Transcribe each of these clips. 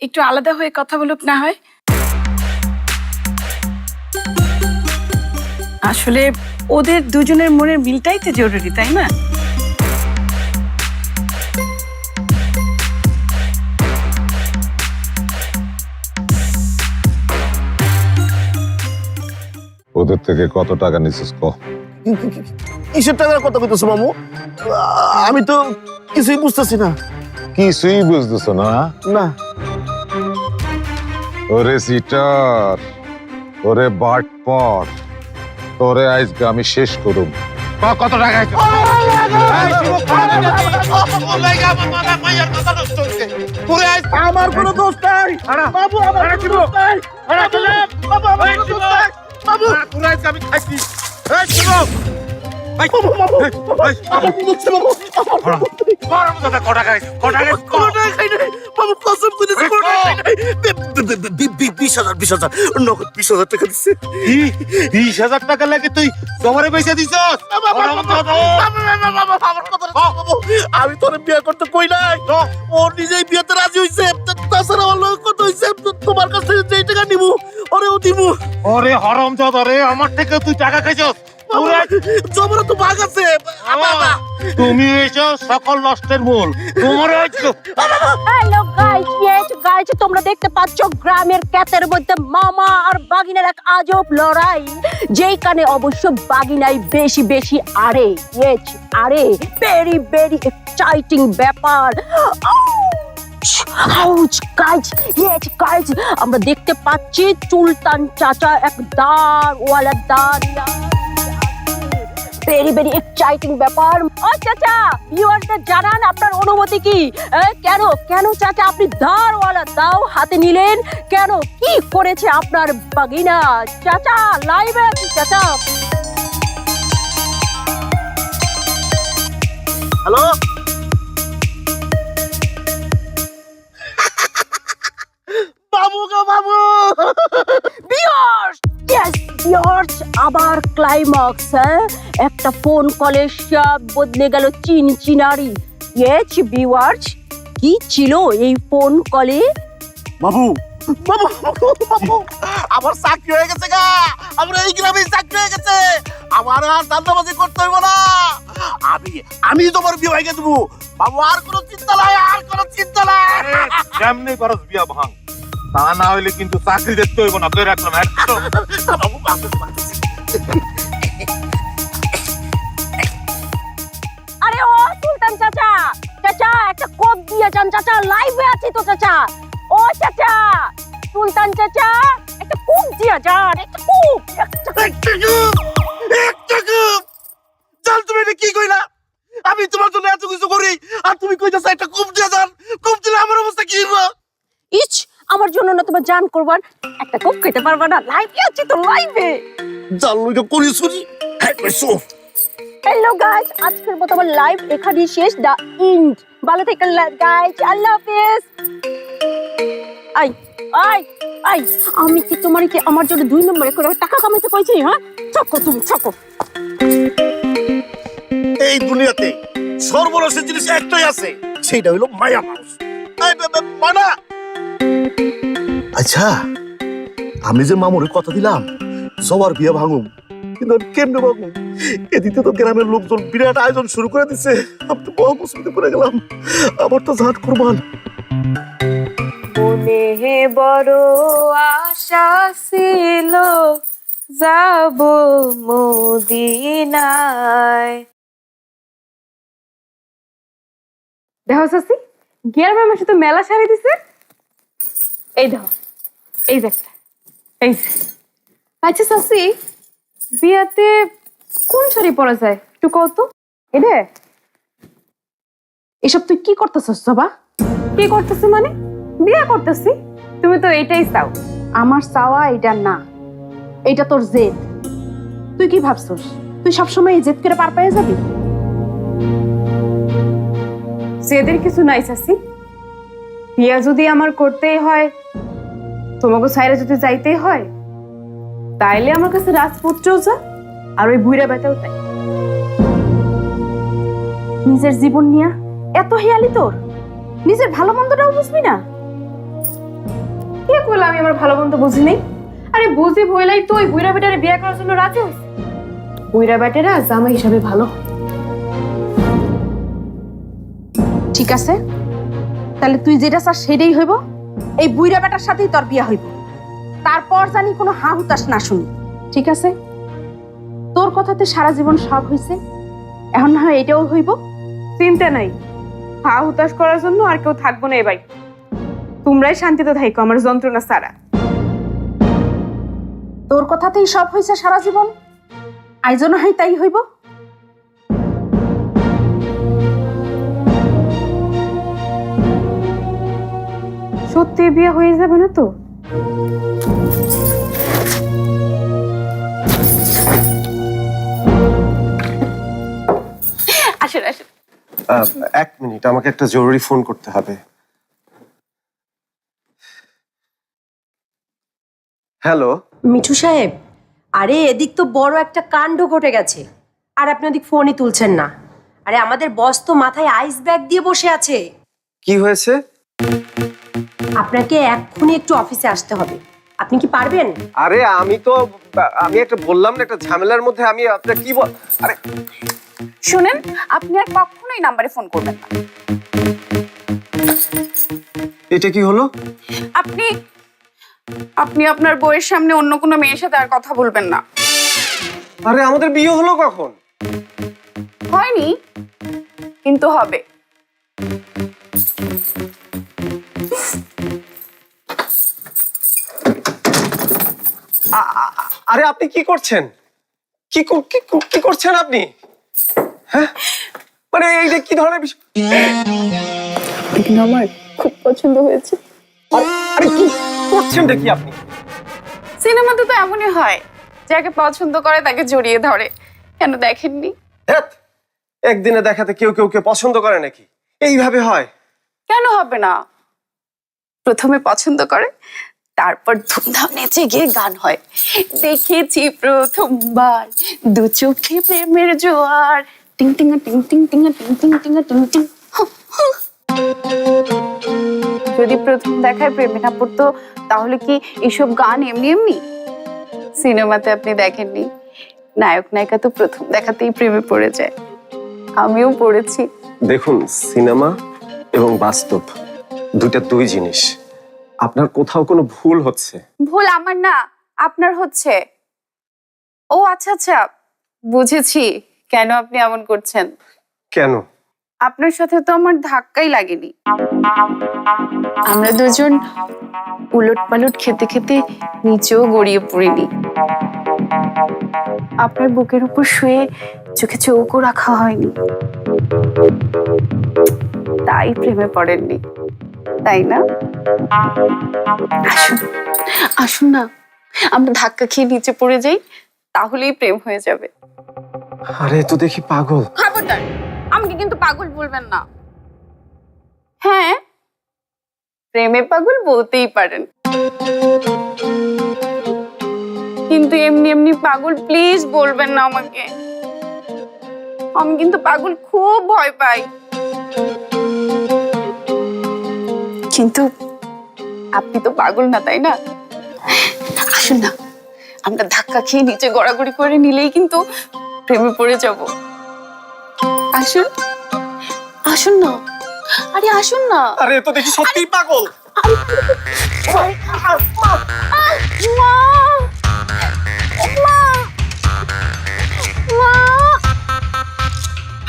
একটু আলাদা হয়ে কথা বলুক না হয়। আসলে ওদের দুজনের মনের মিলটাই তো জরুরি, তাই না? ওদের থেকে কত টাকা নিছিস ক? কিসের টাকার কথা কইতেছো মামু? আমি তো কিছুই বুঝতেছি না। কিছুই বুঝতেছ না? না ওরে সিটার, ওরে বাটপট, তোরে আজকে আমি শেষ করুম। কত টাকা আছে? আমার কোনো দোষ নাই বাবু, আমার কোনো দোষ নাই বাবু, আমার কোনো দোষ নাই বাবু। আমি খাইছি। আমার কোনো দোষ নেই বাবু, কোনো টাকা খাই নাই বাবু, কসম কইতেছি কোনো টাকা খাই নাই। 20,000 নগদ 20,000 টাকা দিছে। 20,000 টাকা লাগে তুই জমারে পয়সা দিছস? আমি তোর বিয়ে করতে কই নাই, ও নিজেই বিয়েতে রাজি হইছে। তাছাড়া ওর লগে কত হইছে, তোমার কাছ থেকে যেই টাকা নিবো ওরেও দিবো। ওরে হরামজাদ রে, আমার থেকে তুই টাকা খাইছস? জমার তো ভাগ আছে। তুমি এসো সকল নষ্টের মূল। তোমার হ্যালো গাইস, তোমরা দেখতে পাচ্ছ গ্রামের ক্যাতের মধ্যে মামা আর বাগিনার এক আজব লড়াই, যেইখানে অবশ্য বাগিনাই বেশি আরে ভেরি এক্সাইটিং ব্যাপার। গাইজ, আমরা দেখতে পাচ্ছি সুলতান চাচা এক দাঁড়ওয়ালা দাঁড়িয়ে, ভেরি এক্সাইটিং ব্যাপার। ও চাচা, ভিউয়ারদের জানান আপনার অনুমতি কি? কেন চাচা আপনি দাঁড়ওয়ালা দাও হাতে নিলেন? কেন, কি করেছে আপনার বাগিনা? চাচা লাইভে আছি চাচা। হ্যালো, বাবু গো বাবু। ভিউয়ার্স, আবার ক্লাইম্যাক্স। একটা ফোন কলে সব বদলে গেল চিনারি। ভিউয়ার্স, কি ছিল এই ফোন কলে? বাবু বাবু বাবু, আমার চাকরি হয়ে গেছে গা। আমার এই গ্রামে চাকরি হয়ে গেছে। আমার আর দান্দাবাজি করতে হইব না। আমি তোমার বিয়ে হয়ে দেবো বাবু। আর কোনো চিন্তা নাই, আর কোনো চিন্তা নাই। কেমনে পারস বিয়া ভাঙ? তা না হইলে কিন্তু চাকরি দেখতে হইব না, তুই রাখলাম একদম। বাবু আরে ও সুলতান চাচা, একটা কোপ দিয়ে যান চাচা, লাইভে আছি তো চাচা। ও চাচা, সুলতান চাচা, একটা কোপ দিয়ে যান, একটা কোপ। জান, তুমি এটা কি কইলা? আমি তোমার জন্য এত কিছু করি, আর তুমি কইতাছ একটা কূপ দিয়ে যান। কূপ দিলে আমার অবস্থা কি হইব? ইচ, আমার জন্য না তোমার জান করবার, একটা কোপ খেতে পারবা না? লাইভে আছি তো, লাইভে। জান লইকা করি শুনি। হ্যাঁ কইছো। হ্যালো গাইস, আজকের মতো আমার লাইভ এখানেই শেষ, দা এন্ড। ভালো থেকেন গাইস, আল্লাহ হাফেজ। আই আমি কি তোমার কি আমার জন্য 2 নম্বরে করে টাকা কামাইতে কইছি? হ্যাঁ, চকো তুমি চকো। এই দুনিয়াতে সর্বনাশের জিনিস একটাই আছে, সেইটা হইলো মায়া মানুষ। মানা। আচ্ছা, আমি যে মামুরে কথা দিলাম সবার বিয়ে ভাঙুম, কিন্তু আমি কেমনে ভাঙুম? এদিকে তো গ্রামের লোকজন বিরাট আয়োজন শুরু করে দিচ্ছে। আমি তো বহু মুসিবতে পড়ে গেলাম। আমার তো ঝাট কুরবান। মনে বড় আশা ছিল যাব মদিনায়। দেখো চাচি, গ্রামের মাসে তো মেলা সারি দিছে। এই দেখো, এই যে একটা, এই যে। আচ্ছা চাচি, বিয়াতে কোন শাড়ি পরা যায় একটু কত? এটা এসব তুই কি করতেছস বাবা? কি করতেছি মানে? বিয়ে করতেছি। তুমি তো এটাই চাও। আমার চাওয়া এটা না, এটা তোর জেদ। তুই কি ভাবছস তুই সবসময় এই জেদ করে পার পেয়ে যাবি? জেদের কিছু নাই চাচি। বিয়া যদি আমার করতেই হয়, তোমাকে সাইরে যদি যাইতেই হয়, তাইলে আমার কাছে রাজপুত্রও যা, আর ওই বুইরা বেটাও তাই। নিজের জীবন নিয়ে এত হেয়ালি তোর? নিজের ভালো মন্দটাও বুঝবি না? আমার ভালো মন্দ বুঝি নেই? আরে বুঝি ভইলাই তো ওই বুইরা বেটারে বিয়ে করার জন্য রাজি হইছে। বুইরা বেটারা জামাই হিসাবে ভালো। ঠিক আছে, তাহলে তুই যেটা চাস সেটাই হইব। এই বুইরা বেটার সাথেই তোর বিয়া হইব, তারপর জানি কোনো হা হুতাশ না শুনি। ঠিক আছে, তোর কথাতে সারা জীবন সব হইছে, এখন না হয় এটাও হইব। চিন্তা নাই, হা হুতাশ করার জন্য আর কেউ থাকবো না এ বাড়ি। তোমরাই শান্তিতে থাইকো আমার যন্ত্রণা ছাড়া। তোর কথাতেই সব হইছে সারা জীবন, আইজ না হয় তাই হইব। সত্যি বিয়ে হয়ে যাবে না তো? আসেন আসেন। এক মিনিট, আমাকে একটা জরুরি ফোন করতে হবে। হ্যালো। মিঠু সাহেব, আরে এদিক তো বড় একটা কাণ্ড ঘটে গেছে, আর আপনি ওদিক ফোনই তুলছেন না। আরে আমাদের বস তো মাথায় আইস ব্যাগ দিয়ে বসে আছে। কি হয়েছে? আপনাকে এক্ষুনি একটু অফিসে আসতে হবে, আপনি কি পারবেন? আরে আমি একটা বললাম না, একটা ঝামেলার মধ্যে আমি আপনার কি বল। আরে শুনেন, আপনি আর কখনোই নাম্বারে ফোন করবেন না। এটা কি হলো? আপনি আপনি আপনার বউয়ের সামনে অন্য কোনো মেয়ের সাথে আর কথা বলবেন না। আরে আমাদের বিয়ে হলো কখন? হয়নি, কিন্তু হবে। আরে আপনি কি করছেন? কি করছেন আপনি? হ্যাঁ, মানে এইটা কি ধরনের বিষয়? আমার খুব পছন্দ হয়েছে। আরে কি করছেনটা কি আপনি? সিনেমাতে তো এমনই হয়, যাকে পছন্দ করে তাকে জড়িয়ে ধরে। কেন দেখেননি? ধ্যাৎ, একদিনে দেখাতে কেউ কে পছন্দ করে নাকি? এইভাবে হয়? কেন হবে না? প্রথমে পছন্দ করে, তারপর ধুমধাম নেচে গিয়ে গান হয়। দেখেছি প্রথমবার দু চোখে প্রেমের জোয়ার, টিং টিং টিং টিং টিং টিং টিং টিং টিং টিং। যদি প্রথম দেখায় প্রেমে না পড়তো, তাহলে কি এসব গান এমনি এমনি? সিনেমাতে আপনি দেখেননি, নায়ক নায়িকা তো প্রথম দেখাতেই প্রেমে পড়ে যায়। আমিও পড়েছি। দেখুন, সিনেমা এবং বাস্তব দুই জিনিস। আপনার কোথাও কোনো ভুল হচ্ছে। ভুল আমার না, আপনার হচ্ছে। ও আচ্ছা আচ্ছা, বুঝেছি কেন আপনি এমন করছেন। কেন? আপনার সাথে তো আমার ধাক্কাই লাগেনি। আমরা দুজন উলট পালট খেতে খেতে নিচেও গড়িয়ে পড়িনি। আপনার বুকের উপর শুয়ে চোখে চৌকো রাখা হয়নি, তাই প্রেমে পড়েননি, তাই না? আসুন আসুন না, আমরা ধাক্কা খেয়ে নিচে পড়ে যাই, তাহলেই প্রেম হয়ে যাবে। আরে তো দেখি পাগল। খবরদার, আমাকে কিন্তু পাগল বলবেন না। হ্যাঁ, প্রেমে পাগল বলতেই পারেন, কিন্তু এমনি এমনি পাগল প্লিজ বলবেন না আমাকে। আমি কিন্তু পাগল খুব ভয় পাই। কিন্তু আপনি তো পাগল না, তাই না? আসুন না, আমরা ধাক্কা খেয়ে নিচে গড়াগড়ি করে নিলেই কিন্তু প্রেমে পড়ে যাব। আসুন আসুন না, আরে আসুন না। আরে তো দেখি সত্যিই পাগল। মা, মা, মা।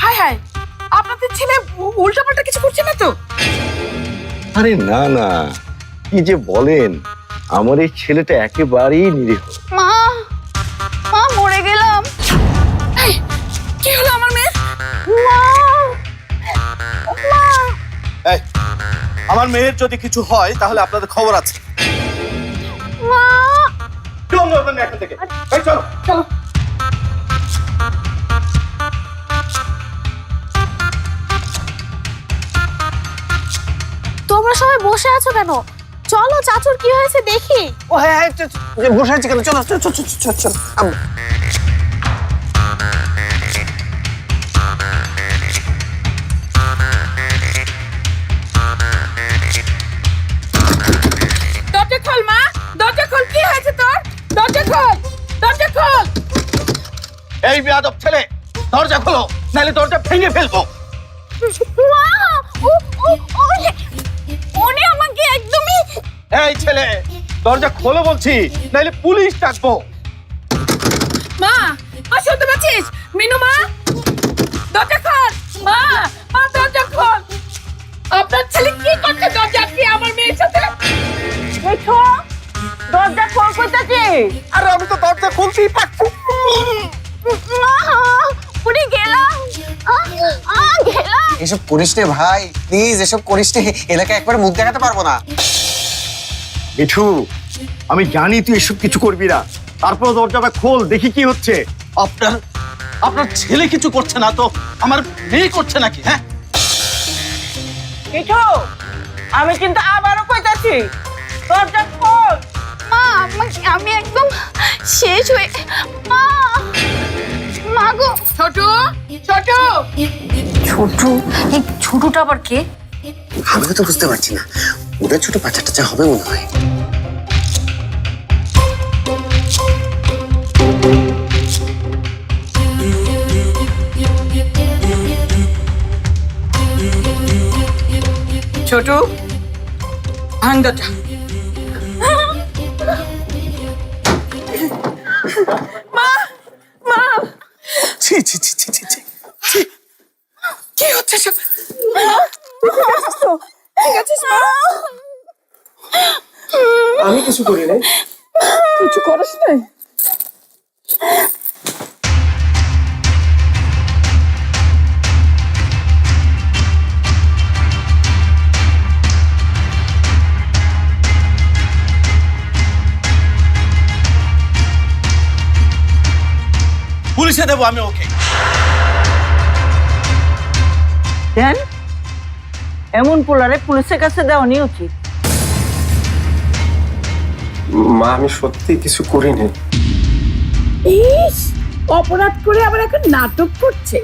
হায় হায়, আপনাদের ছেলে উল্টাপাল্টা কিছু করছে না তো? আরে না না, কি যে বলেন, আমার এই ছেলেটা একেবারেই নিরীহ। মা, মা, মরে গেলাম। এই, কি হলো আমার মেয়ে? মা, মা। এই, আমার মেয়ের যদি কিছু হয় তাহলে আপনাদের খবর আছে। মা, চলো এখান থেকে, এই চলো চলো। তোমরা সবাই বসে আছো কেন? চলো, চাচুর কি হয়েছে দেখি। ও হ্যাঁ, বসে আছি কেন? চলো চলো চলো চলো। দরজা খোল মা। খোল, দরজা খোল। এই বেয়াদব ছেলে, দরজা খোলো, নাহলে দরজা ভেঙে ফেলবো। মা উনি আমাকে একদমই এই ছেলে, দরজা খোলো বলছি, নাহলে পুলিশ ডাকবো। মা, মা শুনতে পাচ্ছিস? মিনু মা, দরজা খোল। মা, মা দরজা খোল। আপনার ছেলে কি করছে দরজা আটকে আমার মেয়ের সাথে? দেখো, দরজা খোল কইতাছি। আরে আমি তো দরজা খুলতেই পারছি। উনি গেলাম গেলাম। এসব করিস রে ভাই, প্লিজ এসব করিস রে, এলাকায় একবার মুখ দেখাতে পারবো না। মিঠু, আমি জানি তুই এসব কিছু করবি না, তারপর দরজাটা খোল, দেখি কি হচ্ছে। আপনার ছেলে কিছু করছে না তো আমার মেয়ে করছে নাকি? হ্যাঁ, মিঠু, আমি কিন্তু আবারও কইতাছি, দরজা খোল। মা আমি একদম শেষ হয়ে মা মা গো। ছোট, ছোট। ছোট, এই ছোটটা আবার কে? আমিও তো বুঝতে পারছি না, ওদের ছোট বাচ্চা টাচ্চা হবে মনে হয়। ছোট, ভাঙ দরজা। মা, মা, ছি ছি ছি ছি ছি ছি। কি হচ্ছে সব? ঠিক আছিস মা? আমি কিছু করি নাই। কিছু করিস নাই? পুলিশে দেবো আমি ওকে। দেন, এমন পোলারে পুলিশের কাছে দেওয়ানি উচিত। মা, আমি সত্যি কিছু করিনি। ইস, অপরাধ করে আবার এখন নাটক করছে।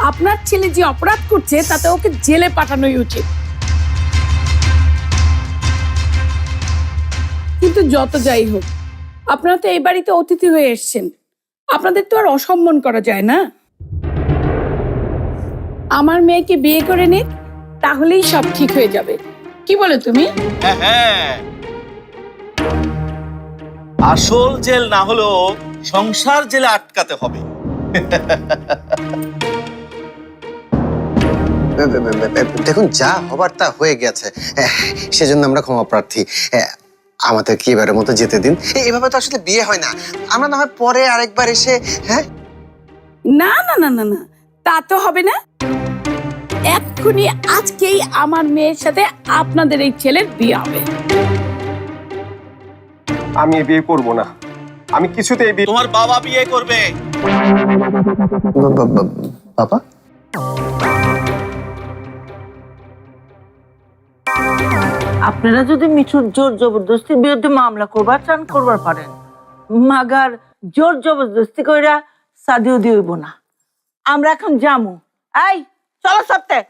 আপনার ছেলে যে অপরাধ করছে তাতে ওকে জেলে পাঠানোই উচিত। কিন্তু যত যাই হোক, আপনারা তো এই বাড়িতে অতিথি হয়ে এসেছেন, আপনাদের তো আর অসম্মান করা যায় না। আমার মেয়েকে বিয়ে করে নিক, তাহলেই সব ঠিক হয়ে যাবে। কি বলে তুমি? হ্যাঁ, আসল জেল না হলেও সংসার জেলে আটকাতে হবে। দেখুন, যা হবার তা হয়ে গেছে, সেজন্য আমরা ক্ষমা প্রার্থী। আমাদের কি এবারের মতো যেতে দিন। এভাবে তো আসলে বিয়ে হয় না, আমরা না হয় পরে আরেকবার এসে। হ্যাঁ, না না না না না, তা তো হবে না। এক্ষুনি আজকেই আমার মেয়ের সাথে আপনাদের এই ছেলের বিয়ে হবে। আমি এ বিয়ে করবো না, আমি কিছুতেই বিয়ে। তোমার বাবা বিয়ে করবে। বাবা, আপনারা যদি মিঠুর জোর জবরদস্তির বিরুদ্ধে মামলা করবার চান করবার পারেন, মাগার জোর জবরদস্তি কইরা সাদিও দিইব না। আমরা এখন যামু। এই চলো সপ্তাহে।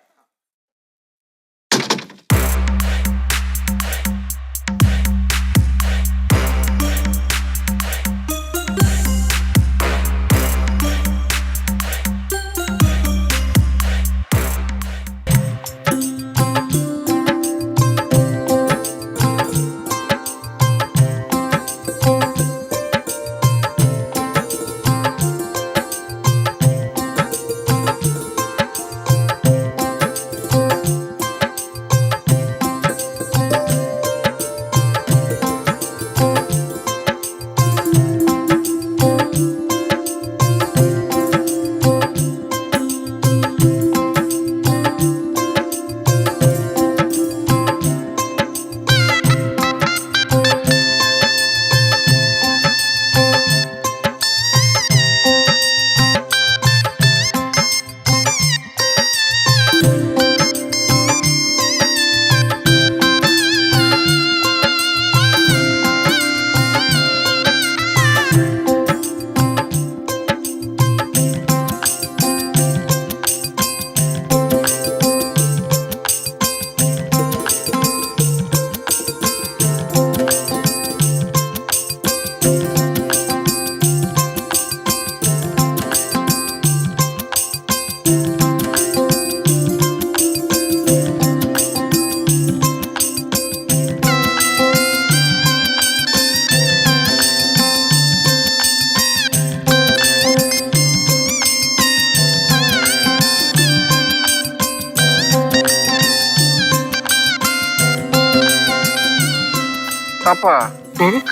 আপা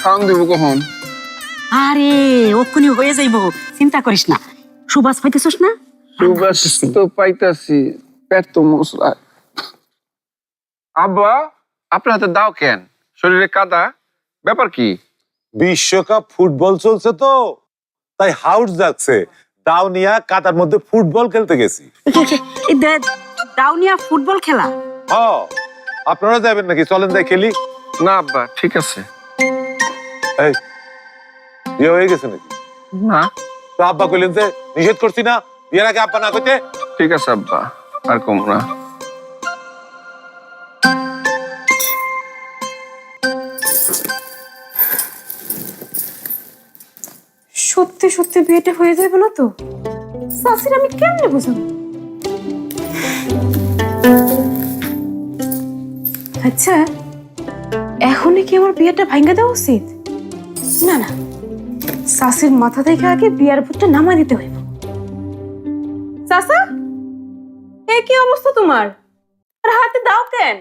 খাওয়ান দেবো কখন? আরে ওক্ষুনি হয়ে যাইবো, চিন্তা করিস না। সুবাস পাইতেছস না? সুবাস তো পাইতাছি, পেট তো মশলা। আব্বা আপনার হাতে দাও কেন? শরীরে কাদা, ব্যাপার কি? বিশ্বকাপ ফুটবল চলছে তো, তাই হাউস যাচ্ছে। দাও নিয়া কাতার মধ্যে ফুটবল খেলতে গেছি। দাউনিয়া ফুটবল খেলা? হ, আপনারা যাবেন নাকি? চলেন যাই খেলি। না আব্বা ঠিক আছে। এই বিয়ে হয়ে গেছে নাকি? না তো আব্বা কইলেন যে নিষেধ করছি না, বিয়ের আগে আব্বা না কইতে। ঠিক আছে আব্বা, আর কম না। সত্যি সত্যি বিয়েটা হয়ে যাবে না তো? চাচির আমি কেমনে বুঝাবো? আচ্ছা, এখনই কি আমার বিয়েটা ভাঙ্গা দেওয়া উচিত? না না, চাচির মাথা থেকে আগে বিয়ার ভূতটা নামাই দিতে হইব। চাচা, এ কি অবস্থা তোমার? আর হাতে দাও কেন?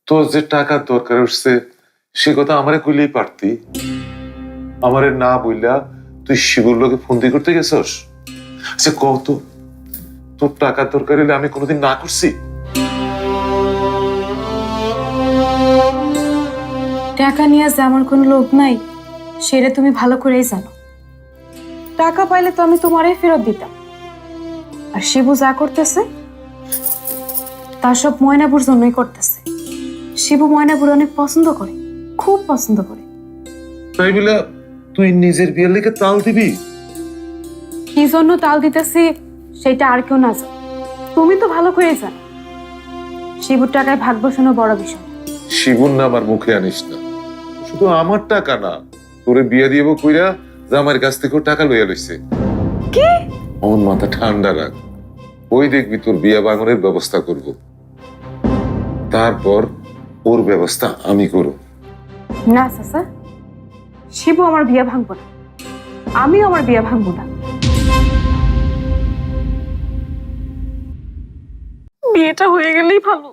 তোর যে টাকার দরকার উঠছে সে কথা আমারে কইলেই পারতি। আমারে না বইলা তুই শিবুর লোকে ফোন দিয়ে করতে গেছস? সে কত তোর টাকার দরকার হলে আমি কোনোদিন না করছি? টাকা নিয়ে যে আমার কোনো লোভ নাই সেটা তুমি ভালো করেই জানো। টাকা পাইলে তো আমি তোমারই ফেরত দিতাম। আর শিবু যা করতেছে তার সব ময়নাপুর জন্যই করতেছে। শিবু ময়নাপুর অনেক পছন্দ করে, খুব পছন্দ করে। তাই বলে তুই নিজের বিয়ের লেগে তাল দিবি? কি জন্য তাল দিতেছি সেটা আর কেউ না জানে, তুমি তো ভালো করে জানো। শিবুর টাকায় ভাগ বসানো বড় বিষয়। শিবুর নাম আর মুখে আনিস না। শুধু আমার টাকা না, তোরে বিয়ে দিব কইরা যে আমার কাছ থেকেও টাকা লইয়া লইছে। কি? আমার মাথা ঠান্ডা রাখ, ওই দেখবি তোর বিয়ে ভাঙনের ব্যবস্থা করব, তারপর ওর ব্যবস্থা আমি করব। না চাচা, শিবু আমার বিয়ে ভাঙবো না, আমিও আমার বিয়ে ভাঙবো না। বিয়েটা হয়ে গেলেই ভালো,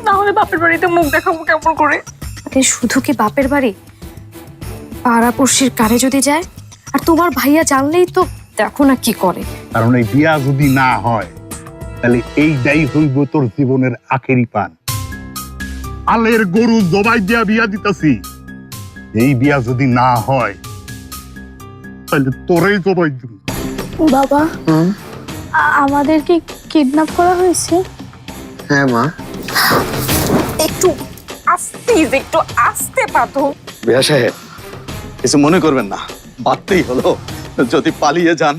না হলে বাপের বাড়িতে মুখ দেখাবো কেমন করে? শুধু কি বাপের বাড়ি, পাড়াপড়শির কারে যদি যায়? আর তোমার ভাইয়া জানলেই তো দেখো না কি করে। কারণ এই বিয়া যদি না হয় তাহলে এইটাই হইব তোর জীবনের আখেরি পান। আলের গরু জবাই দিয়া বিয়া দিতাছি, এই বিয়া যদি না হয় তাহলে তোরেই জবাই দিব। বাবা, আমাদেরকে কিডন্যাপ করা হয়েছে। হ্যাঁ মা। একটু আস্তে, একটু আস্তে পাতো। বেয়া সাহেব, কিছু মনে করবেন না, বাদতেই হলো। যদি পালিয়ে যান